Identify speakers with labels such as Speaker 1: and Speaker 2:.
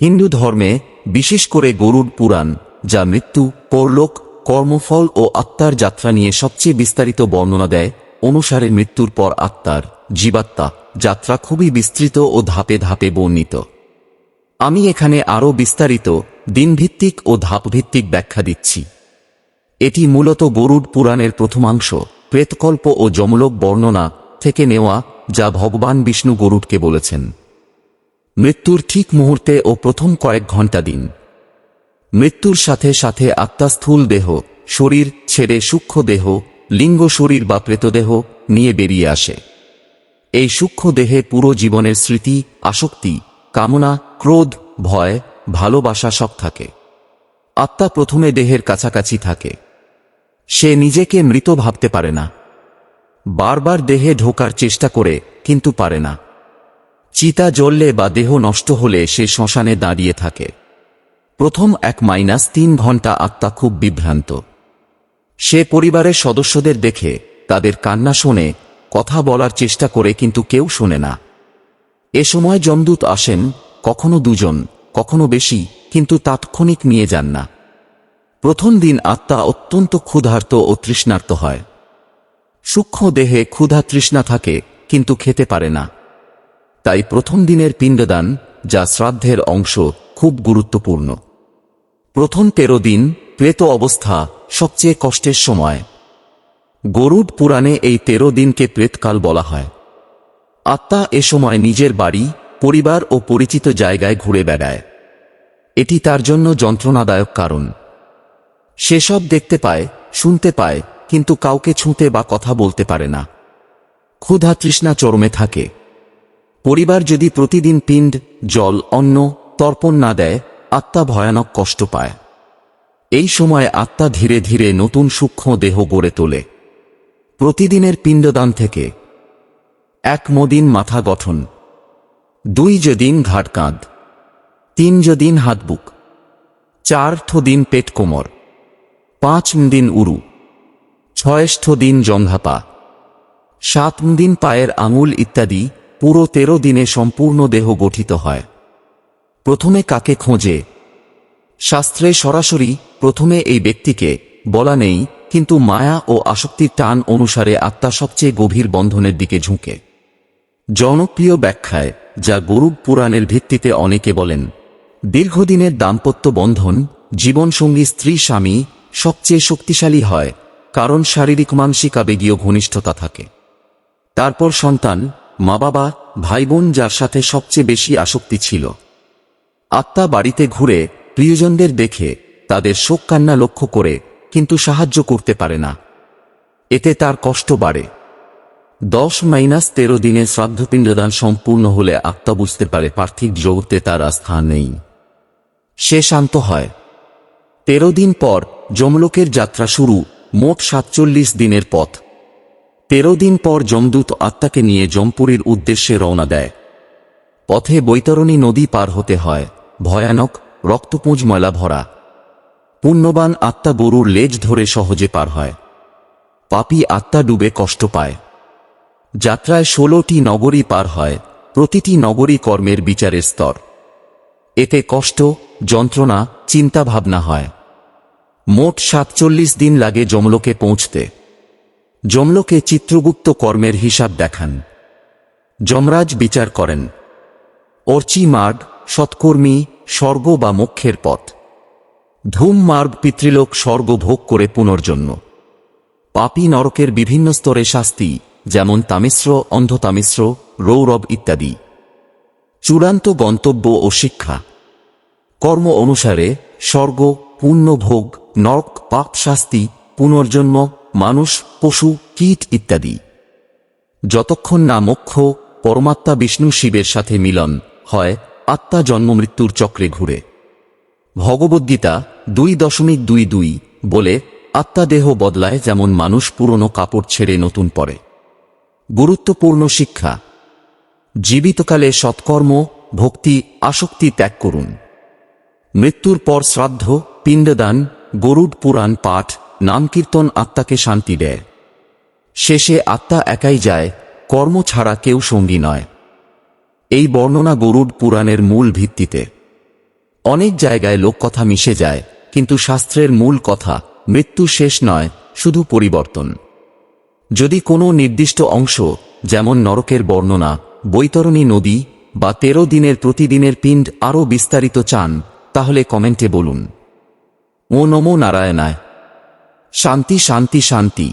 Speaker 1: হিন্দু ধর্মে, বিশেষ করে গরুড় পুরাণ, যা মৃত্যু, পরলোক, কর্মফল ও আত্মার যাত্রা নিয়ে সবচেয়ে বিস্তারিত বর্ণনা দেয়, অনুসারে মৃত্যুর পর আত্মার, জীবাত্মা, যাত্রা খুবই বিস্তৃত ও ধাপে ধাপে বর্ণিত। আমি এখানে আরও বিস্তারিত, দিনভিত্তিক ও ধাপভিত্তিক ব্যাখ্যা দিচ্ছি। এটি মূলত গরুড় পুরাণের প্রথমাংশ, প্রেতকল্প ও যমলোক বর্ণনা থেকে নেওয়া, যা ভগবান বিষ্ণু গরুড়কে বলেছেন। মৃত্যুর ঠিক মুহূর্তে ও প্রথম কয়েক ঘণ্টা দিন। মৃত্যুর সাথে সাথে আত্মা স্থূল দেহ, শরীর ছেড়ে সূক্ষ্ম দেহ, লিঙ্গ শরীর বা প্রেতদেহ নিয়ে বেরিয়ে আসে। এই সূক্ষ্ম দেহে পুরো জীবনের স্মৃতি, আসক্তি, কামনা, ক্রোধ, ভয়, ভালোবাসা সব থাকে। আত্মা প্রথমে দেহের কাছাকাছি থাকে। সে নিজেকে মৃত ভাবতে পারে না। বারবার দেহে ঢোকার চেষ্টা করে, কিন্তু পারে না। চিতা জ্বললে বা দেহ নষ্ট হলে সে শ্মশানে দাঁড়িয়ে থাকে। প্রথম 1-3 ঘণ্টা আত্মা খুব বিভ্রান্ত। সে পরিবারের সদস্যদের দেখে, তাদের কান্না শোনে, কথা বলার চেষ্টা করে, কিন্তু কেউ শোনে না। এ সময় যমদূত আসেন, কখনো 2 জন, কখনো বেশি, কিন্তু তাৎক্ষণিক নিয়ে যান না। প্রথম দিন আত্মা অত্যন্ত ক্ষুধার্ত ও তৃষ্ণার্ত হয়। সূক্ষ্ম দেহে ক্ষুধা তৃষ্ণা থাকে, কিন্তু খেতে পারে না। তাই প্রথম দিনের পিণ্ডদান, যা শ্রাদ্ধের অংশ, খুব গুরুত্বপূর্ণ। প্রথম 13 দিন, প্রেত অবস্থা, সবচেয়ে কষ্টের সময়। গরুড় পুরাণে এই 13 দিনকে প্রেতকাল বলা হয়। আত্মা এ সময় নিজের বাড়ি, পরিবার ও পরিচিত জায়গায় ঘুরে বেড়ায়। এটি তার জন্য যন্ত্রণাদায়ক, কারণ সে সব দেখতে পায়, শুনতে পায়, কিন্তু কাউকে ছুঁতে বা কথা বলতে পারে না। ক্ষুধা তৃষ্ণা চরমে থাকে। পরিবার যদি প্রতিদিন পিণ্ড, জল, অন্ন, তর্পণ না দেয়, আত্মা ভয়ানক কষ্ট পায়। এই সময় আত্মা ধীরে ধীরে নতুন সূক্ষ্ম দেহ গড়ে তোলে। প্রতিদিনের পিণ্ডদান থেকে 1 দিন মাথা গঠন, 2 দিন ঘাড় কাঁধ, 3 দিন হাত বুক, 4 দিন পেট কোমর, 5 দিন উরু, 6 দিন জঙ্ঘা পা, 7 দিন পায়ের আঙুল ইত্যাদি। পুরো 13 দিনে সম্পূর্ণ দেহ গঠিত হয়। প্রথমে কাকে খোঁজে? শাস্ত্রে সরাসরি প্রথমে এই ব্যক্তিকে বলা নেই, কিন্তু মায়া ও আসক্তির টান অনুসারে আত্মা সবচেয়ে গভীর বন্ধনের দিকে ঝুঁকে। জনপ্রিয় ব্যাখ্যায়, যা গরুড় পুরাণের ভিত্তিতে অনেকে বলেন, দীর্ঘদিনের দাম্পত্য বন্ধন, জীবনসঙ্গী স্ত্রী স্বামী সবচেয়ে শক্তিশালী হয়, কারণ শারীরিক মানসিক আবেগীয় ঘনিষ্ঠতা থাকে। তারপর সন্তান, মা বাবা, ভাই বোন, যার সাথে সবচেয়ে বেশি আসক্তি ছিল। আত্মা বাড়িতে ঘুরে প্রিয়জনদের দেখে, তাদের শোক কান্না লক্ষ্য করে, কিন্তু সাহায্য করতে পারে না। এতে তার কষ্ট বাড়ে। 10-13 দিনে শ্রাদ্ধপিণ্ডদান সম্পূর্ণ হলে আত্মা বুঝতে পারে পার্থিব জগতে তার আর স্থান নেই। সে শান্ত হয়। 13 দিন পর যমলোকের যাত্রা শুরু, মোট 47 দিনের পথ। 13 দিন পর যমদূত আত্মাকে নিয়ে যমপুরীর উদ্দেশ্যে রওনা দেয়। পথে বৈতরণী নদী পার হতে হয়, ভয়ানক, রক্তপুঞ্জ ময়লা ভরা। পুণ্যবান আত্মা গরুর লেজ ধরে সহজে পার হয়। পাপী আত্মা ডুবে কষ্ট পায়। যাত্রায় 16টি নগরী পার হয়, প্রতিটি নগরী কর্মের বিচারের স্তর। এতে কষ্ট, যন্ত্রণা, চিন্তা ভাবনা হয়। মোট 47 দিন লাগে যমলোকে পৌঁছতে। যমলোকে চিত্রগুপ্ত কর্মের হিসাব দেখান। যমরাজ বিচার করেন। অর্চি মার্গ, সৎকর্মী, স্বর্গ বা মোক্ষের পথ। ধূম মার্গ, পিতৃলোক, স্বর্গ ভোগ করে পুনর্জন্ম। পাপী নরকের বিভিন্ন স্তরে শাস্তি, যেমন তামিশ্র, অন্ধতামিশ্র, রৌরব ইত্যাদি। চূড়ান্ত গন্তব্য ও শিক্ষা। কর্ম অনুসারে স্বর্গ, পুণ্য ভোগ, নরক, পাপ শাস্তি, পুনর্জন্ম, মানুষ, পশু, কীট ইত্যাদি। যতক্ষণ না মোক্ষ, পরমাত্মা বিষ্ণু শিবের সাথে মিলন হয়, আত্মা জন্মমৃত্যুর চক্রে ঘুরে। ভগবদ্গীতা 2.22 বলে, আত্মা দেহ বদলায় যেমন মানুষ পুরনো কাপড় ছেড়ে নতুন পরে। গুরুত্বপূর্ণ শিক্ষা। জীবিতকালে সৎকর্ম, ভক্তি, আসক্তি ত্যাগ করুন। মৃত্যুর পর শ্রাদ্ধ, পিণ্ডদান, গরুড় পুরাণ পাঠ, নামকীর্তন আত্মাকে শান্তি দেয়। শেষে আত্মা একাই যায়, কর্ম ছাড়া কেউ সঙ্গী নয়। এই বর্ণনা গরুড় পুরাণের মূল ভিত্তিতে। অনেক জায়গায় লোককথা মিশে যায়, কিন্তু শাস্ত্রের মূল কথা মৃত্যু শেষ নয়, শুধু পরিবর্তন। যদি কোনো নির্দিষ্ট অংশ, যেমন নরকের বর্ণনা, বৈতরণী নদী বা 13 দিনের প্রতিদিনের পিণ্ড আরও বিস্তারিত চান, তাহলে কমেন্টে বলুন। ও নমো নারায়ণায়। শান্তি শান্তি শান্তি।